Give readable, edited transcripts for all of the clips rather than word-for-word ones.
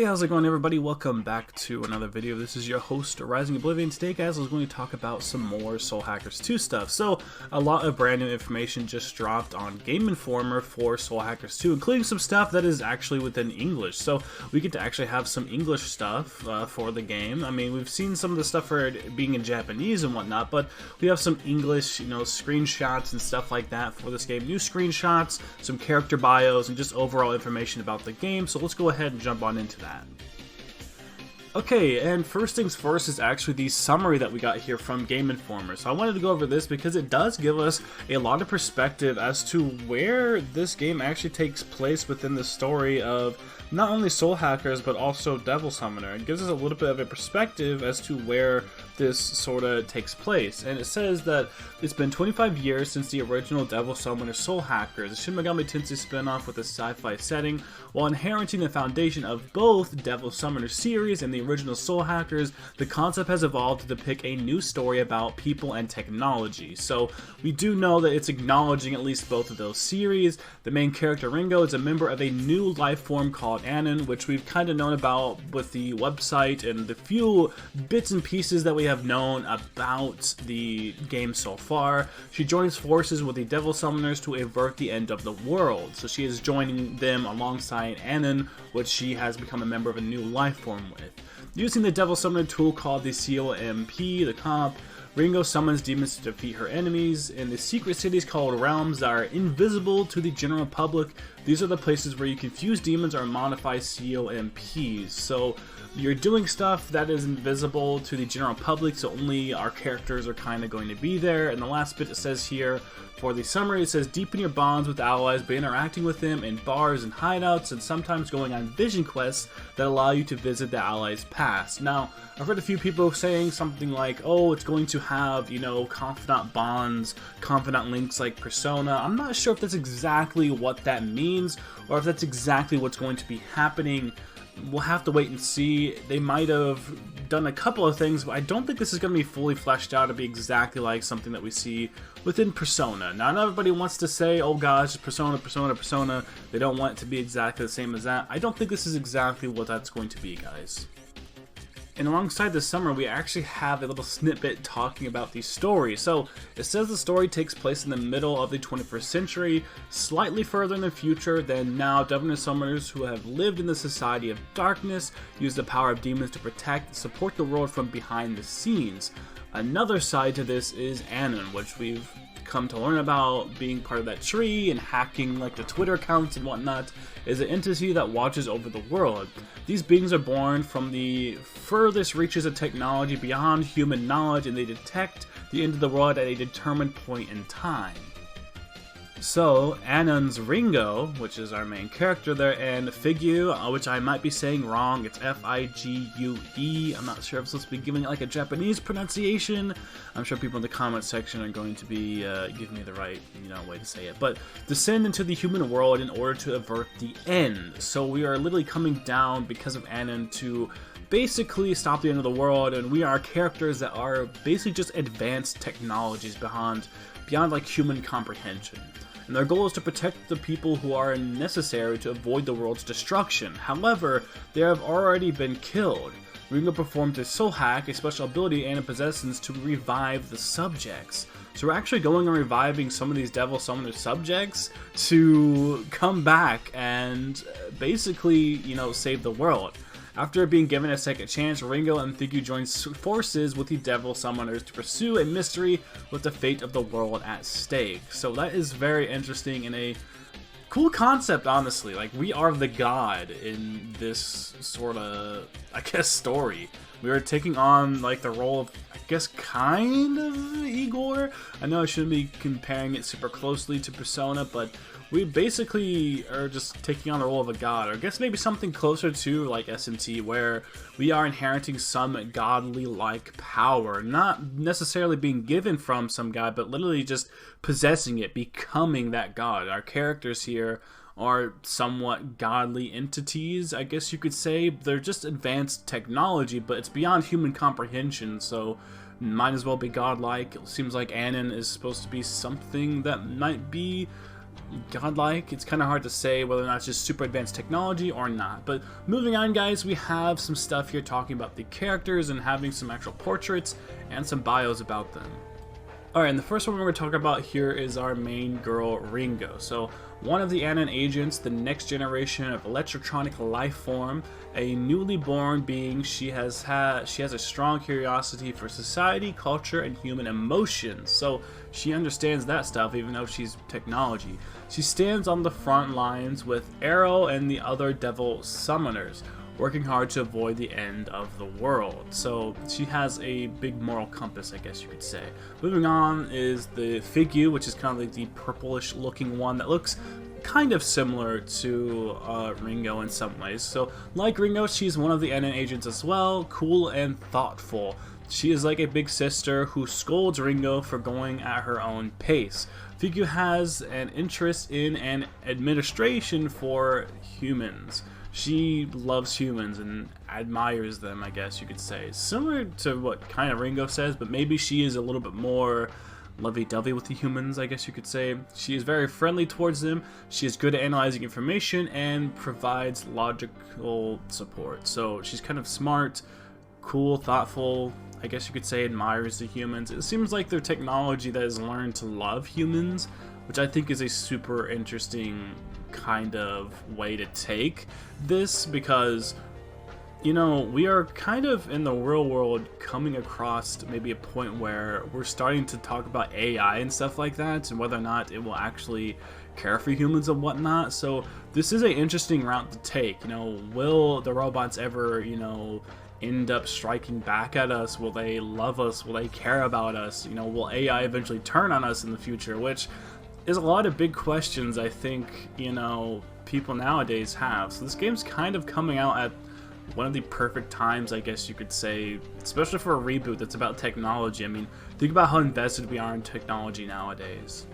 Hey, how's it going, everybody? Welcome back to another video. This is your host, Rising Oblivion. Today, guys, I was going to talk about some more Soul Hackers 2 stuff. So, a lot of brand new information just dropped on Game Informer for Soul Hackers 2, including some stuff that is actually within English. So, we get to actually have some English stuff for the game. I mean, we've seen some of the stuff for it being in Japanese and whatnot, but we have some English, screenshots and stuff like that for this game. New screenshots, some character bios, and just overall information about the game. So, let's go ahead and jump on into that. Okay, and first things first is actually the summary that we got here from Game Informer. So I wanted to go over this because it does give us a lot of perspective as to where this game actually takes place within the story of not only Soul Hackers, but also Devil Summoner. It gives us a little bit of a perspective as to where this sort of takes place. And it says that it's been 25 years since the original Devil Summoner Soul Hackers, a Shin Megami Tensei spin-off with a sci-fi setting. While inheriting the foundation of both Devil Summoner series and the original Soul Hackers, the concept has evolved to depict a new story about people and technology. So we do know that it's acknowledging at least both of those series. The main character, Ringo, is a member of a new life form called Anon, which we've kind of known about with the website and the few bits and pieces that we have known about the game so far. She joins forces with the Devil Summoners to avert the end of the world. So she is joining them alongside Anon, which she has become a member of a new life form with. Using the Devil Summoner tool called the COMP, the comp, Ringo summons demons to defeat her enemies in the secret cities called realms that are invisible to the general public. These are the places where you can fuse demons or modify COMPs. So you're doing stuff that is invisible to the general public, so only our characters are kind of going to be there. And the last bit it says here for the summary, it says deepen your bonds with allies by interacting with them in bars and hideouts, and sometimes going on vision quests that allow you to visit the allies' past. Now, I've heard a few people saying something like, oh, it's going to have, confidant bonds, confidant links like Persona. I'm not sure if that's exactly what that means, or if that's exactly what's going to be happening. We'll have to wait and see. They might have done a couple of things, but I don't think this is going to be fully fleshed out to be exactly like something that we see within Persona. Now, not everybody wants to say, oh gosh, Persona, Persona, Persona. They don't want it to be exactly the same as that. I don't think this is exactly what that's going to be, guys. And alongside the summary, we actually have a little snippet talking about the story. So it says the story takes place in the middle of the 21st century, slightly further in the future than now. Devil Summoners who have lived in the society of darkness use the power of demons to protect and support the world from behind the scenes. Another side to this is Anon, which we've come to learn about being part of that tree and hacking like the Twitter accounts and whatnot, is an entity that watches over the world. These beings are born from the furthest reaches of technology beyond human knowledge, and they detect the end of the world at a determined point in time. So, Anon's Ringo, which is our main character there, and Figue, which I might be saying wrong, it's F-I-G-U-E, I'm not sure if I'm supposed to be giving it like a Japanese pronunciation. I'm sure people in the comment section are going to be giving me the right, way to say it. But descend into the human world in order to avert the end. So we are literally coming down because of Anon to basically stop the end of the world, and we are characters that are basically just advanced technologies beyond like human comprehension. And their goal is to protect the people who are necessary to avoid the world's destruction. However, they have already been killed. Ringo performs a soul hack, a special ability Anon possesses, to revive the subjects. So we're actually going and reviving some of these Devil Summoner subjects to come back and basically, save the world. After being given a second chance, Ringo and Figue join forces with the Devil Summoners to pursue a mystery with the fate of the world at stake. So that is very interesting and a cool concept, honestly. Like, we are the god in this sort of, story. We are taking on, like, the role of, kind of Igor. I know I shouldn't be comparing it super closely to Persona, but we basically are just taking on the role of a god, or I guess maybe something closer to like SMT, where we are inheriting some godly-like power, not necessarily being given from some god, but literally just possessing it, becoming that god. Our characters here are somewhat godly entities, I guess you could say. They're just advanced technology, but it's beyond human comprehension, so might as well be godlike. It seems like Anon is supposed to be something that might be godlike. It's kind of hard to say whether or not it's just super advanced technology or not. But moving on, guys, we have some stuff here talking about the characters and having some actual portraits and some bios about them. Alright, and the first one we're going to talk about here is our main girl, Ringo. So, one of the Anon agents, the next generation of electronic life form, a newly born being, she has a strong curiosity for society, culture, and human emotions. So, she understands that stuff even though she's technology. She stands on the front lines with Arrow and the other devil summoners, working hard to avoid the end of the world. So she has a big moral compass, I guess you could say. Moving on is the figure, which is kind of like the purplish looking one that looks kind of similar to Ringo in some ways. So like Ringo, she's one of the NN agents as well, cool and thoughtful. She is like a big sister who scolds Ringo for going at her own pace. Figure has an interest in an administration for humans. She loves humans and admires them, I guess you could say. Similar to what kind of Ringo says, but maybe she is a little bit more lovey-dovey with the humans, I guess you could say. She is very friendly towards them. She is good at analyzing information and provides logical support. So she's kind of smart, cool, thoughtful, I guess you could say admires the humans. It seems like their technology that has learned to love humans, which I think is a super interesting kind of way to take this, because you know, we are kind of in the real world coming across maybe a point where we're starting to talk about AI and stuff like that, and whether or not it will actually care for humans and whatnot. So this is an interesting route to take. You know, will the robots ever, you know, end up striking back at us? Will they love us? Will they care about us? You know, will AI eventually turn on us in the future? Which is a lot of big questions I think, you know, people nowadays have. So this game's kind of coming out at one of the perfect times, I guess you could say, especially for a reboot that's about technology. I mean, think about how invested we are in technology nowadays.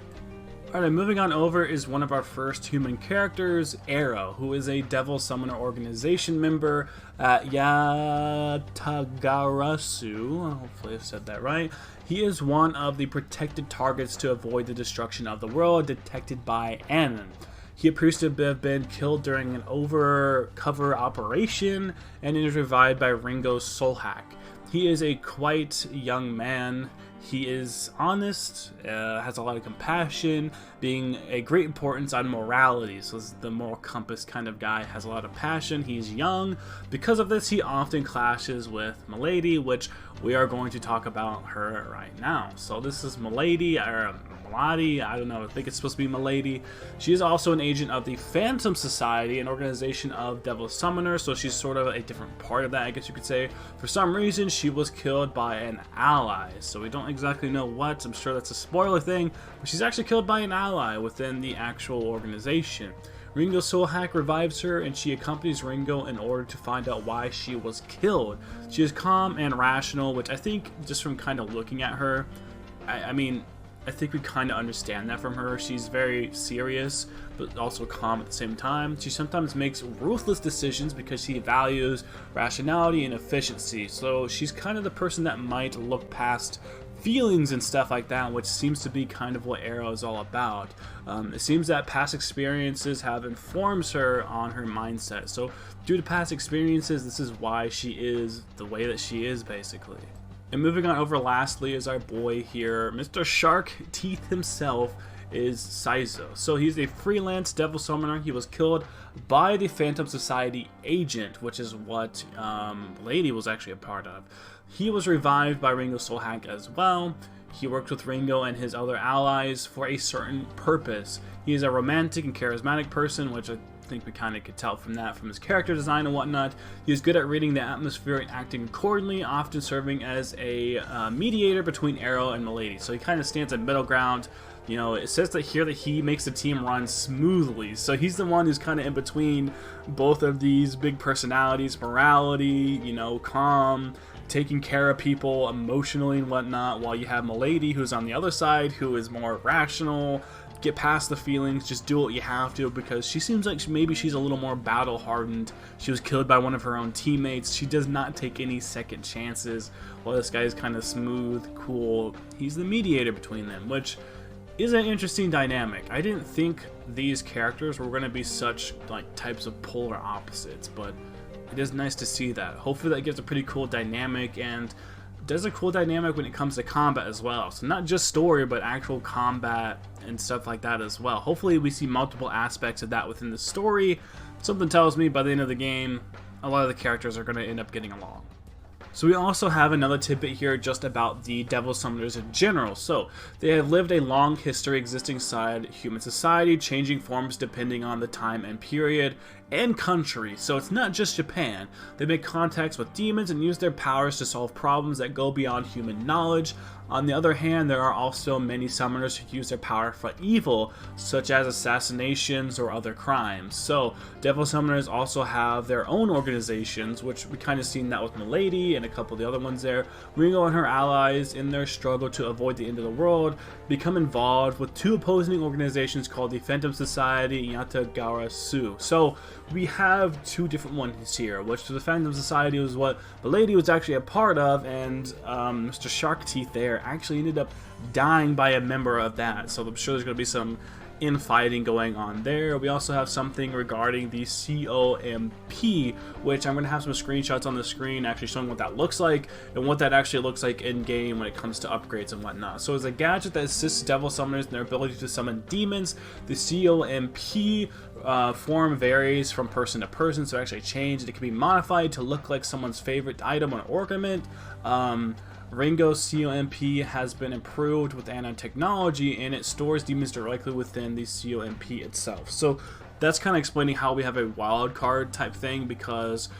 Alright, moving on over is one of our first human characters, Arrow, who is a Devil Summoner organization member at Yatagarasu. Hopefully I said that right. He is one of the protected targets to avoid the destruction of the world detected by Anon. He appears to have been killed during an overcover operation and is revived by Ringo's soul hack. He is a quite young man. He is honest, has a lot of compassion, being a great importance on morality. So this is the moral compass kind of guy, has a lot of passion. He's young. Because of this, he often clashes with Milady, which we are going to talk about her right now. So this is Milady, or Milady, I don't know, I think it's supposed to be Milady. She is also an agent of the Phantom Society, an organization of Devil Summoners, so she's sort of a different part of that, I guess you could say. For some reason, she was killed by an ally, so we don't exactly know what. I'm sure that's a spoiler thing, but she's actually killed by an ally within the actual organization. Ringo's soul hack revives her, and she accompanies Ringo in order to find out why she was killed. She is calm and rational, which I think, just from kind of looking at her, I mean, I think we kind of understand that from her. She's very serious, but also calm at the same time. She sometimes makes ruthless decisions because she values rationality and efficiency. So she's kind of the person that might look past feelings and stuff like that, which seems to be kind of what Arrow is all about. It seems that past experiences have informed her on her mindset. So due to past experiences, this is why she is the way that she is, basically. And moving on over lastly is our boy here, Mr. Shark Teeth himself, is Saizo. So he's a freelance Devil Summoner. He was killed by the Phantom Society agent, which is what Lady was actually a part of. He was revived by Ringo's soul hack as well. He worked with Ringo and his other allies for a certain purpose. He is a romantic and charismatic person, which I think we kind of could tell from that, from his character design and whatnot. He is good at reading the atmosphere and acting accordingly, often serving as a mediator between Arrow and Milady. So he kind of stands at middle ground. You know, it says that here that he makes the team run smoothly. So he's the one who's kind of in between both of these big personalities, morality, you know, calm, taking care of people emotionally and whatnot, while you have Milady, who's on the other side, who is more rational, get past the feelings, just do what you have to, because she seems like maybe she's a little more battle hardened. She was killed by one of her own teammates. She does not take any second chances, while this guy is kind of smooth, cool. He's the mediator between them, which is an interesting dynamic. I didn't think these characters were going to be such like types of polar opposites, but it is nice to see that. Hopefully that gives a pretty cool dynamic, and does a cool dynamic when it comes to combat as well. So not just story, but actual combat and stuff like that as well. Hopefully we see multiple aspects of that within the story. Something tells me by the end of the game, a lot of the characters are going to end up getting along. So we also have another tidbit here just about the Devil Summoners in general. So they have lived a long history existing inside human society, changing forms depending on the time and period and country. So it's not just Japan. They make contacts with demons and use their powers to solve problems that go beyond human knowledge. On the other hand, there are also many summoners who use their power for evil, such as assassinations or other crimes. So Devil Summoners also have their own organizations, which we kind of seen that with Milady and a couple of the other ones there. Ringo and her allies, in their struggle to avoid the end of the world, become involved with two opposing organizations called the Phantom Society and Yatagara Su. So we have two different ones here, which the Phantom Society was what Milady was actually a part of, and Mr. Shark Teeth there actually ended up dying by a member of that. So I'm sure there's going to be some infighting going on there. We also have something regarding the COMP, which I'm going to have some screenshots on the screen actually showing what that looks like and what that actually looks like in game when it comes to upgrades and whatnot. So it's a gadget that assists Devil Summoners in their ability to summon demons. The COMP form varies from person to person, so it actually changed. It can be modified to look like someone's favorite item or ornament. Ringo's COMP has been improved with nanotechnology, and it stores demons directly within the COMP itself. So that's kind of explaining how we have a wild card type thing, because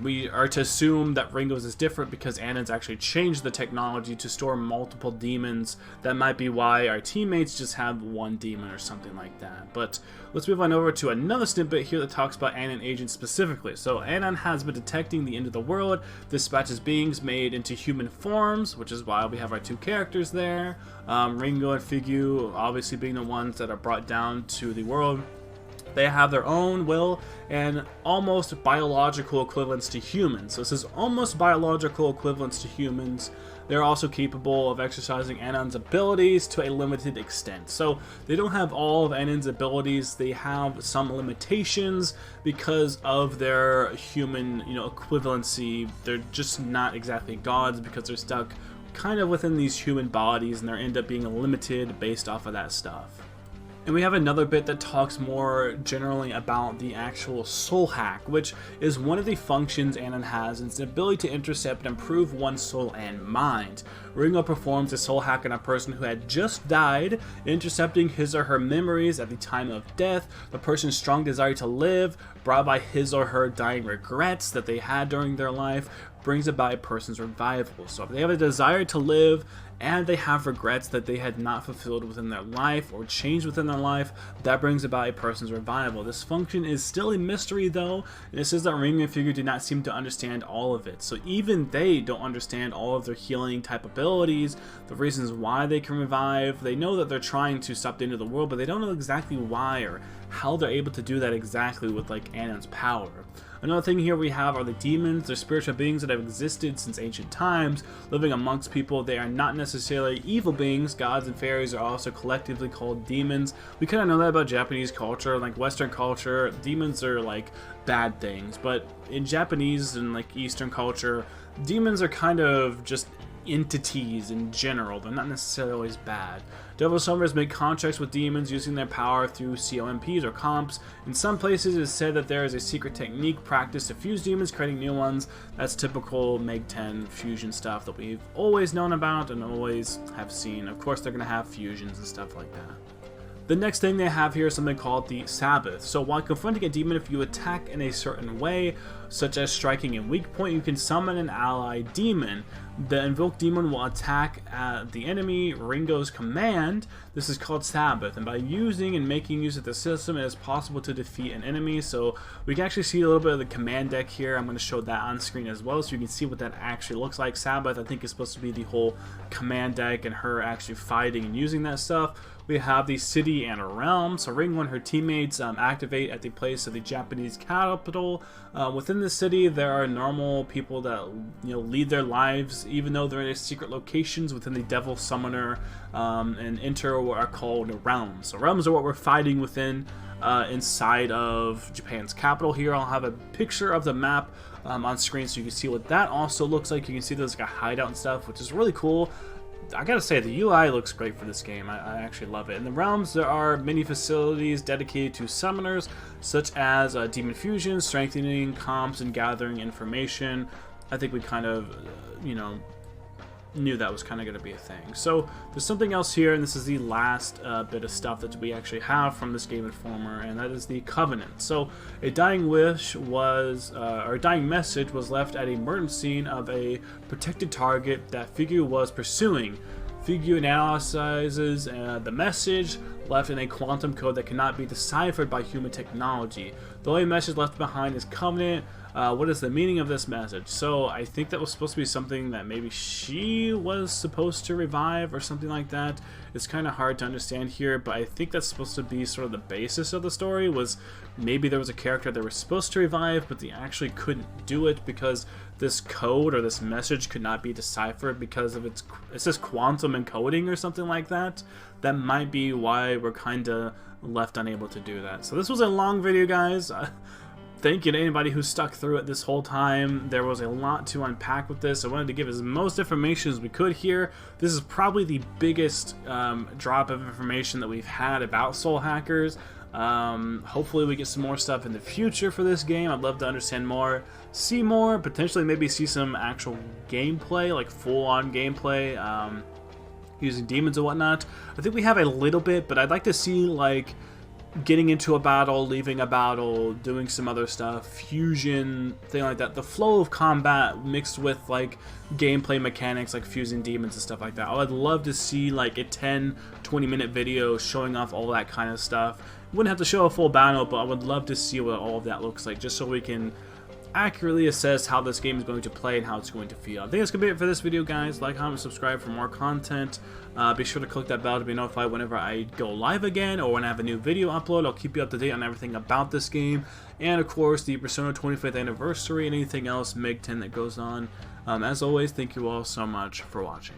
we are to assume that Ringo's is different because Anon's actually changed the technology to store multiple demons. That might be why our teammates just have one demon or something like that. But let's move on over to another snippet here that talks about Anon agents specifically. So Anon has been detecting the end of the world, dispatches beings made into human forms, which is why we have our two characters there. Ringo and Figu obviously being the ones that are brought down to the world. They have their own will and almost biological equivalents to humans. So this is almost biological equivalents to humans. They're also capable of exercising Anon's abilities to a limited extent. So they don't have all of Anon's abilities. They have some limitations because of their human, equivalency. They're just not exactly gods because they're stuck kind of within these human bodies, and they end up being limited based off of that stuff. And we have another bit that talks more generally about the actual soul hack, which is one of the functions Anon has, and it's the ability to intercept and improve one's soul and mind. Ringo performs a soul hack on a person who had just died, intercepting his or her memories at the time of death, the person's strong desire to live, brought by his or her dying regrets that they had during their life, brings about a person's revival. So if they have a desire to live and they have regrets that they had not fulfilled within their life or changed within their life, that brings about a person's revival. This function is still a mystery though, and it says that Ringo and Figu did not seem to understand all of it. So even they don't understand all of their healing type abilities, the reasons why they can revive. They know that they're trying to stop the end of the world, but they don't know exactly why or how they're able to do that exactly with like Anon's power. Another thing here we have are the demons. They're spiritual beings that have existed since ancient times, living amongst people. They are not necessarily evil beings. Gods and fairies are also collectively called demons. We kind of know that about Japanese culture. Like Western culture, demons are like bad things, but in Japanese and like Eastern culture, demons are kind of just entities in general. They're not necessarily always bad. Devil Summoners make contracts with demons using their power through COMPs or comps. In some places it is said that there is a secret technique practiced to fuse demons, creating new ones. That's typical Meg 10 fusion stuff that we've always known about and always have seen. Of course they're going to have fusions and stuff like that. The next thing they have here is something called the Sabbath. So while confronting a demon, if you attack in a certain way, such as striking a weak point, you can summon an ally demon. The invoked demon will attack at the enemy Ringo's command. This is called Sabbath, and by using and making use of the system, it is possible to defeat an enemy. So we can actually see a little bit of the command deck here. I'm going to show that on screen as well, so you can see what that actually looks like. Sabbath, I think, is supposed to be the whole command deck and her actually fighting and using that stuff. We have the city and a realm. So Ringo and her teammates activate at the place of the Japanese capital. Within the city, there are normal people that lead their lives, even though they're in secret locations within the Devil Summoner, and enter what are called realms. So realms are what we're fighting within inside of Japan's capital. Here, I'll have a picture of the map on screen so you can see what that also looks like. You can see there's like a hideout and stuff, which is really cool. I gotta say, the UI looks great for this game. I actually love it. In the realms, there are many facilities dedicated to summoners, such as demon fusion, strengthening, comps, and gathering information. I think we kind of, knew that was kind of going to be a thing. So there's something else here, and this is the last bit of stuff that we actually have from this Game Informer, and that is the Covenant. So a dying wish was, or a dying message was left at a murder scene of a protected target that Figure was pursuing. Figure analyzes the message left in a quantum code that cannot be deciphered by human technology. The only message left behind is Covenant. What is the meaning of this message? So I think that was supposed to be something that maybe she was supposed to revive or something like that. It's kind of hard to understand here, but I think that's supposed to be sort of the basis of the story, was maybe there was a character they were supposed to revive, but they actually couldn't do it because this code or this message could not be deciphered because of it says quantum encoding or something like that. That might be why we're kind of left unable to do that. So this was a long video, guys. Thank you to anybody who stuck through it this whole time. There was a lot to unpack with this. I wanted to give as most information as we could here. This is probably the biggest drop of information that we've had about Soul Hackers. Hopefully we get some more stuff in the future for this game. I'd love to understand more, see more, potentially maybe see some actual gameplay, like full-on gameplay, using demons and whatnot. I think we have a little bit, but I'd like to see, like, getting into a battle, leaving a battle, doing some other stuff, fusion, thing like that. The flow of combat mixed with like gameplay mechanics like fusing demons and stuff like that. I would love to see like a 10-20 minute video showing off all that kind of stuff. Wouldn't have to show a full battle, but I would love to see what all of that looks like, just so we can accurately assess how this game is going to play and how it's going to feel. I think that's going to be it for this video, guys. Like, comment, subscribe for more content. Be sure to click that bell to be notified whenever I go live again or when I have a new video upload. I'll keep you up to date on everything about this game. And, of course, the Persona 25th anniversary and anything else Meg 10 that goes on. As always, thank you all so much for watching.